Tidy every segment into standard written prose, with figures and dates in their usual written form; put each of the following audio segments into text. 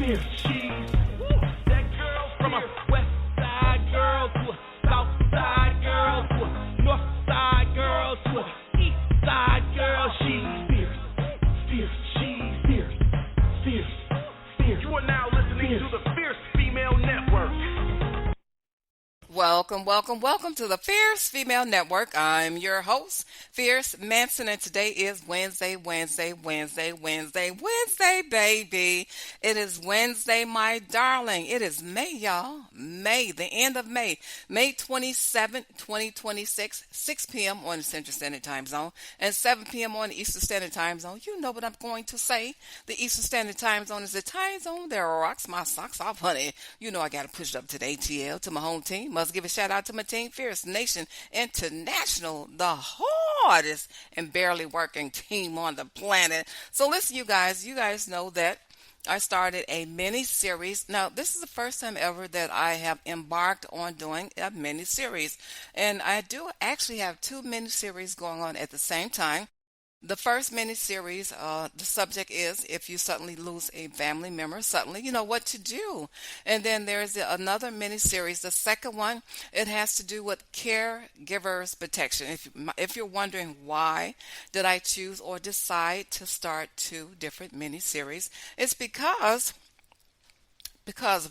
She's that girl from a west side girl to a south side girl to a north side girl to a east side girl. She's fierce. She's fierce. You are now listening to the Fierce Female Network. Welcome to the Fierce Female Network. I'm your host, Fierce Manson, and today is Wednesday, baby. It is Wednesday, my darling. It is May, y'all. May, the end of May. May 27th, 2026, 6 p.m. on the Central Standard Time Zone and 7 p.m. on the Eastern Standard Time Zone. You know what I'm going to say. The Eastern Standard Time Zone is the time zone that rocks my socks off, honey. You know I got to push it up to the ATL, to my home team. Must give a shout out to my team, Fierce Nation International, the hardest and barely working team on the planet. So listen, you guys know that I started a mini-series. Now, this is the first time ever that I have embarked on doing a mini-series. And I do actually have two mini-series going on at the same time. The first mini-series, the subject is if you suddenly lose a family member, suddenly, you know what to do. And then there's another mini-series. The second one, it has to do with caregivers protection. If you're wondering why did I choose or decide to start two different mini-series, it's because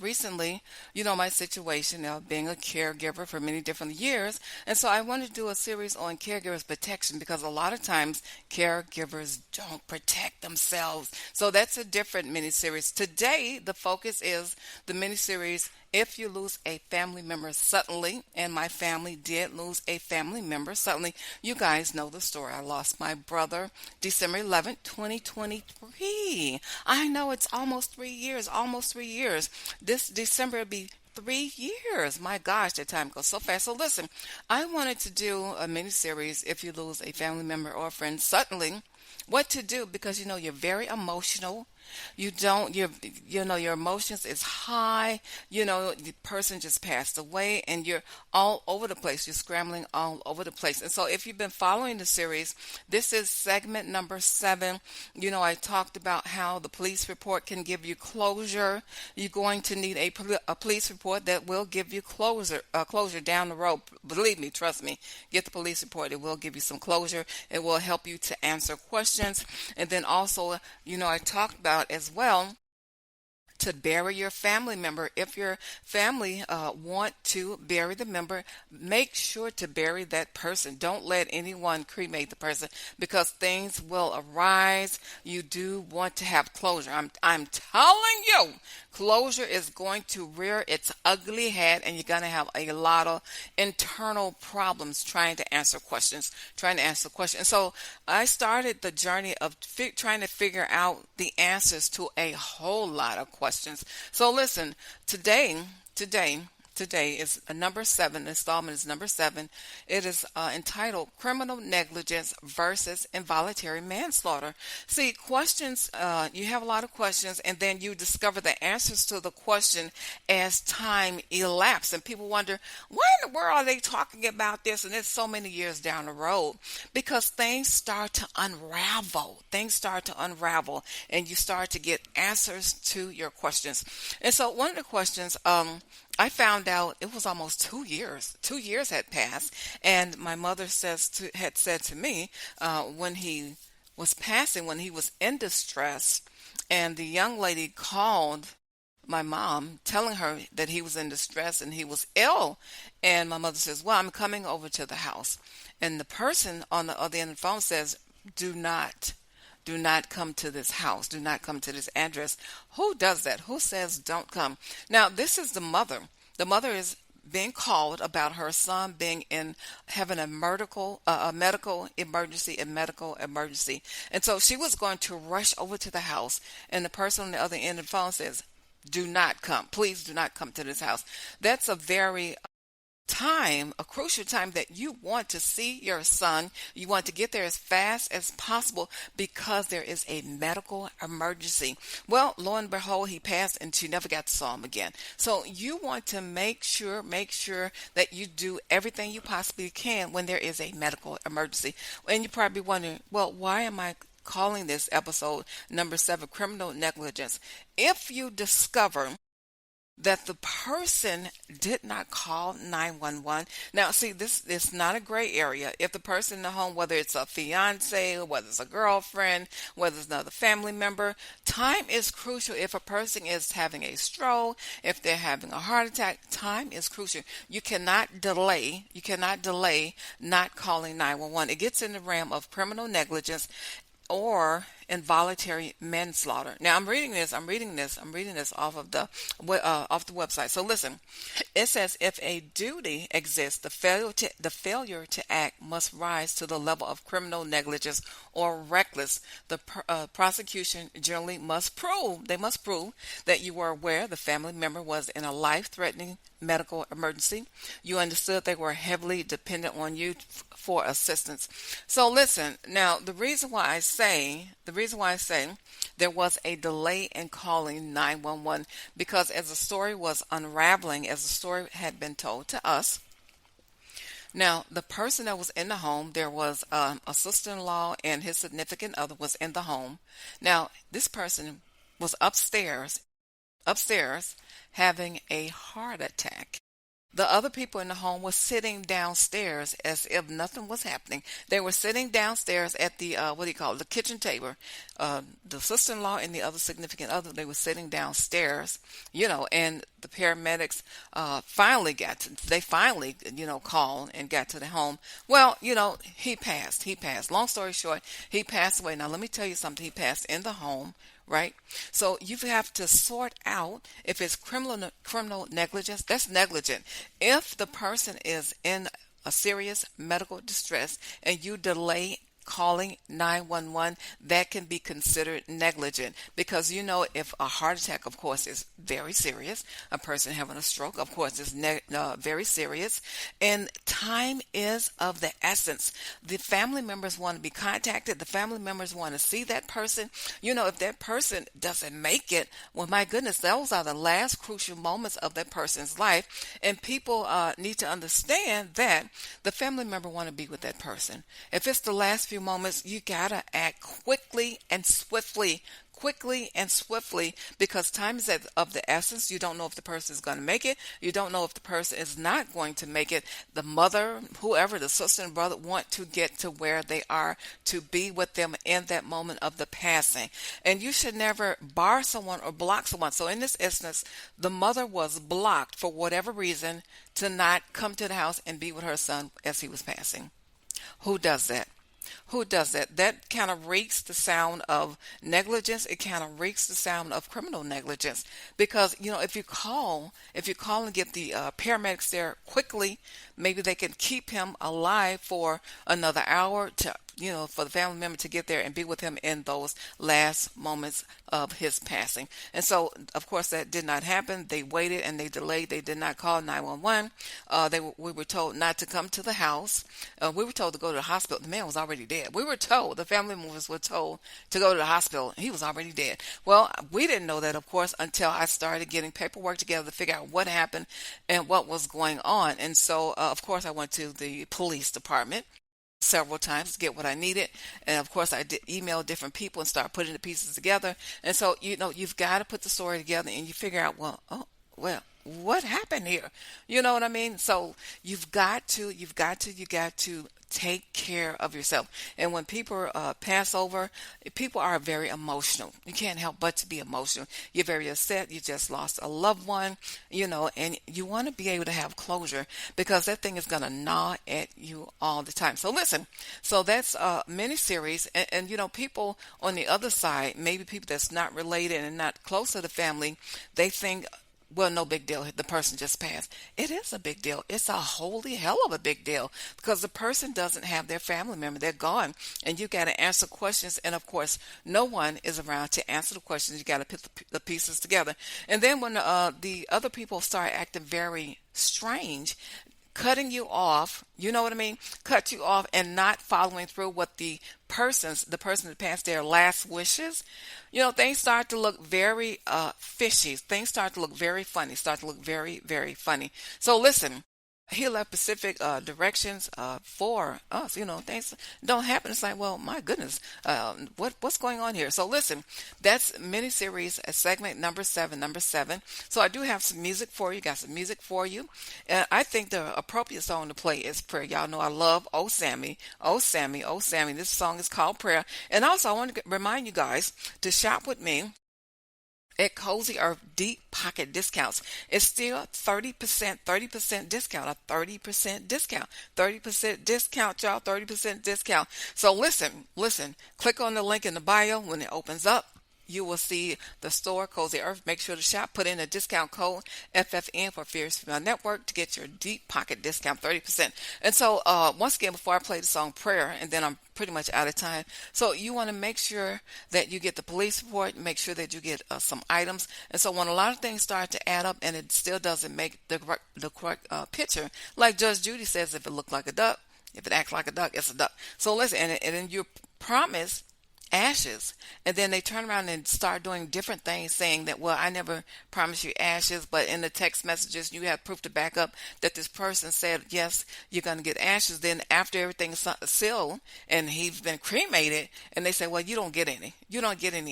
recently, you know, my situation of being a caregiver for many different years. And so I wanted to do a series on caregivers protection because a lot of times caregivers don't protect themselves. So that's a different mini-series. Today, the focus is the mini-series if you lose a family member suddenly, and my family did lose a family member suddenly. You guys know the story. I lost my brother December 11th, 2023. I know it's almost 3 years. This December will be 3 years. My gosh, that time goes so fast. So listen, I wanted to do a mini-series if you lose a family member or a friend suddenly. What to do, because you know you're very emotional. Your emotions is high. You know, the person just passed away and you're all over the place. You're scrambling all over the place. And so if you've been following the series, this is segment number 7. You know, I talked about how the police report can give you closure. You're going to need a police report that will give you closure down the road. Believe me, trust me, get the police report. It will give you some closure. It will help you to answer questions. And then also, you know, I talked about as well to bury your family member. If your family want to bury the member, make sure to bury that person. Don't let anyone cremate the person because things will arise. You do want to have closure. I'm telling you, closure is going to rear its ugly head and you're going to have a lot of internal problems trying to answer questions. So I started the journey of trying to figure out the answers to a whole lot of questions. So listen, today is number 7. Installment is number 7. It is entitled Criminal Negligence versus Involuntary Manslaughter. See, questions, you have a lot of questions, and then you discover the answers to the question as time elapses. And people wonder, why in the world are they talking about this? And it's so many years down the road. Because things start to unravel. And you start to get answers to your questions. And so one of the questions, I found out it was almost 2 years. 2 years had passed, and my mother had said to me when he was passing, when he was in distress, and the young lady called my mom telling her that he was in distress and he was ill, and my mother says, well, I'm coming over to the house. And the person on the other end of the phone says, do not come to this house. Do not come to this address. Who does that? Who says don't come? Now, this is the mother. The mother is being called about her son having a medical emergency. And so she was going to rush over to the house, and the person on the other end of the phone says, do not come. Please do not come to this house. That's a crucial time that you want to see your son. You want to get there as fast as possible because there is a medical emergency. Well, lo and behold, he passed and she never got to saw him again. So you want to make sure that you do everything you possibly can when there is a medical emergency. And you're probably wondering, well, why am I calling this episode number 7, criminal negligence. If you discover that the person did not call 911. Now, see, this is not a gray area. If the person in the home, whether it's a fiance, whether it's a girlfriend, whether it's another family member, time is crucial. If a person is having a stroke, if they're having a heart attack, time is crucial. You cannot delay. You cannot delay not calling 911. It gets in the realm of criminal negligence or involuntary manslaughter. Now I'm reading this off of off the website. So listen, it says if a duty exists, the failure to act must rise to the level of criminal negligence or reckless. The prosecution generally must prove that you were aware the family member was in a life-threatening medical emergency. You understood they were heavily dependent on you for assistance. So listen, now the reason why I say there was a delay in calling 911 because as the story was unraveling, as the story had been told to us, now the person that was in the home, there was a sister-in-law and his significant other was in the home. Now this person was upstairs having a heart attack. The other people in the home were sitting downstairs as if nothing was happening. They were sitting downstairs at the, the kitchen table. The sister-in-law and the other significant other, they were sitting downstairs, and the paramedics finally called and got to the home. Well, he passed. Long story short, he passed away. Now, let me tell you something. He passed in the home. Right? So you have to sort out if it's criminal negligence, that's negligent. If the person is in a serious medical distress and you delay calling 911, that can be considered negligent because if a heart attack, of course, is very serious, a person having a stroke, of course, is very serious, and time is of the essence. The family members want to be contacted. The family members want to see that person. If that person doesn't make it, well, my goodness, those are the last crucial moments of that person's life, and people need to understand that the family member want to be with that person. If it's the last few moments, you gotta act quickly and swiftly because time is of the essence. You don't know if the person is going to make it. You don't know if the person is not going to make it. The mother, whoever, the sister and brother want to get to where they are to be with them in that moment of the passing. And you should never bar someone or block someone. So in this instance, the mother was blocked for whatever reason to not come to the house and be with her son as he was passing. Who does that? That kind of reeks the sound of negligence. It kind of reeks the sound of criminal negligence because, if you call and get the paramedics there quickly, maybe they can keep him alive for another hour to, for the family member to get there and be with him in those last moments of his passing. And so, of course, that did not happen. They waited and they delayed. They did not call 911. We were told not to come to the house. We were told to go to the hospital. The man was already dead. The family members were told to go to the hospital. He was already dead. Well, we didn't know that, of course, until I started getting paperwork together to figure out what happened and what was going on. And so, of course, I went to the police department several times to get what I needed. And of course, I did email different people and start putting the pieces together. And so, you've got to put the story together and you figure out, what happened here? You know what I mean? So you've got to take care of yourself. And when people pass over, people are very emotional. You can't help but to be emotional. You're very upset. You just lost a loved one, and you want to be able to have closure because that thing is going to gnaw at you all the time. So listen, so that's a mini-series. And people on the other side, maybe people that's not related and not close to the family, they think, well, no big deal. The person just passed. It is a big deal. It's a holy hell of a big deal because the person doesn't have their family member. They're gone. And you got to answer questions. And of course, no one is around to answer the questions. You got to put the pieces together. And then when the other people start acting very strange, cutting you off, you know what I mean? Cut you off and not following through what the person that passed their last wishes, things start to look very fishy. Things start to look very funny, start to look very, very funny. So listen, he left specific directions for us. Things don't happen. It's like, well, my goodness, what's going on here? So listen, that's miniseries segment number seven. Number seven. So I do have some music for you. Got some music for you, and I think the appropriate song to play is "Prayer." Y'all know I love "Oh Sammy, Oh Sammy, Oh Sammy." This song is called "Prayer," and also I want to remind you guys to shop with me at Cozy Earth Deep Pocket Discounts. It's still 30% discount, a 30% discount, 30% discount, y'all, 30% discount. So listen, click on the link in the bio. When it opens up, you will see the store, Cozy Earth. Make sure to shop. Put in a discount code FFN for Fierce Female Network to get your deep pocket discount, 30%. And so, once again, before I play the song Prayer, and then I'm pretty much out of time. So you want to make sure that you get the police report, make sure that you get some items. And so when a lot of things start to add up and it still doesn't make the correct picture, like Judge Judy says, if it looked like a duck, if it acts like a duck, it's a duck. So listen, and then you promise ashes, and then they turn around and start doing different things, saying that, well, I never promised you ashes, but in the text messages you have proof to back up that this person said, yes, you're going to get ashes. Then after everything's sealed and he's been cremated, and they say, well, you don't get any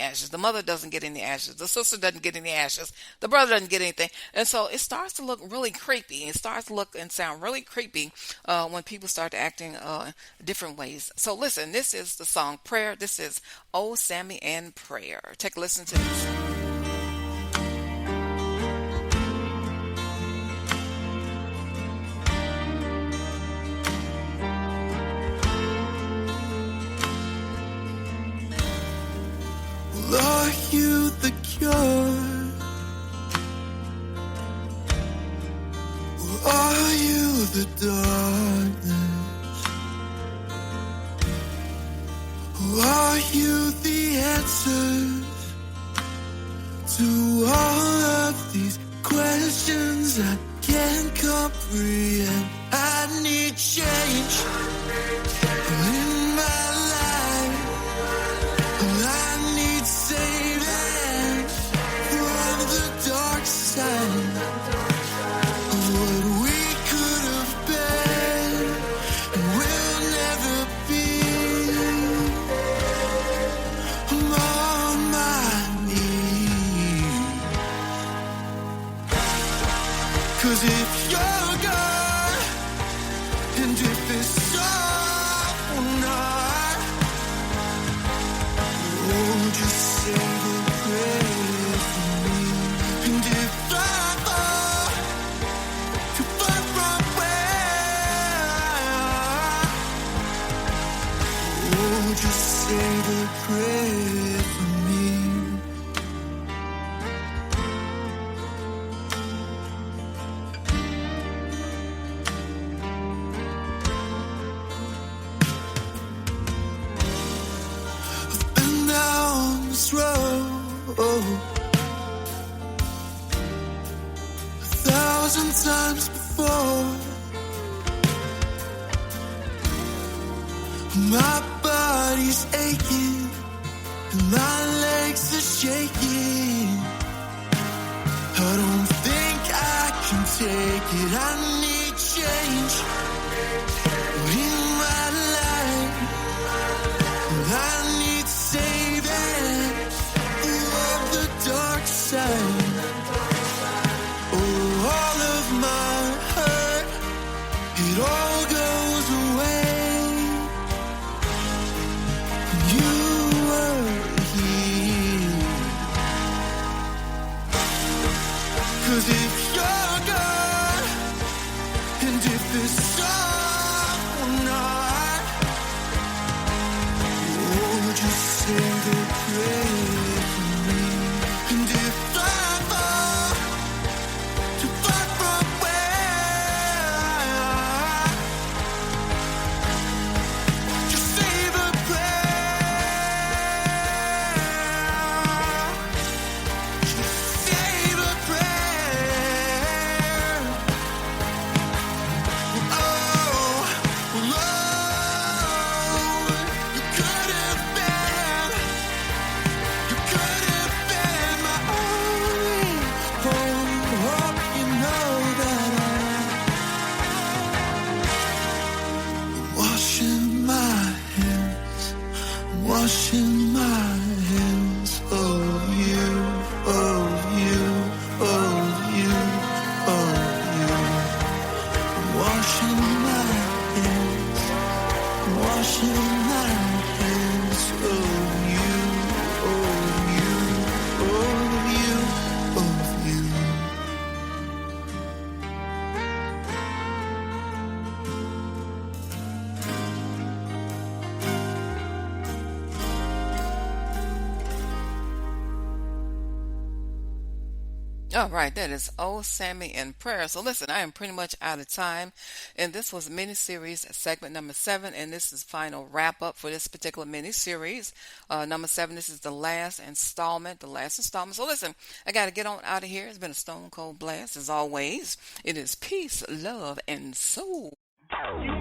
ashes. The mother doesn't get any ashes, the sister doesn't get any ashes, the brother doesn't get anything. And so it starts to look really creepy. It starts to look and sound really creepy when people start acting different ways. So listen, this is the song Prayer. This is Oh Sammy and Prayer. Take a listen to this. Well, are you the cure? Or are you the darkness? Are you the answers to all of these questions I can't comprehend? I need change in my life. I need saving from the dark side of what we could have been and will never be. Cause if you're God, and if it's all not, oh, just say the prayer for me. And if I fall too far from where, oh, just say the prayer for me. Road 1,000 times before. My body's aching and my legs are shaking. I don't think I can take it. I need change in my life. I need saving of the dark side. Oh, all of my hurt, it all goes away. You were here. 'Cause if you're God, and if it's all not, oh, just say the prayer. And if I fall too far from where, just say the prayer. Just say the prayer. All right, that is Old Sammy in Prayer. So listen, I am pretty much out of time, and this was miniseries segment number 7, and this is final wrap up for this particular miniseries. Number 7, this is the last installment, So listen, I got to get on out of here. It's been a stone cold blast as always. It is peace, love, and soul. You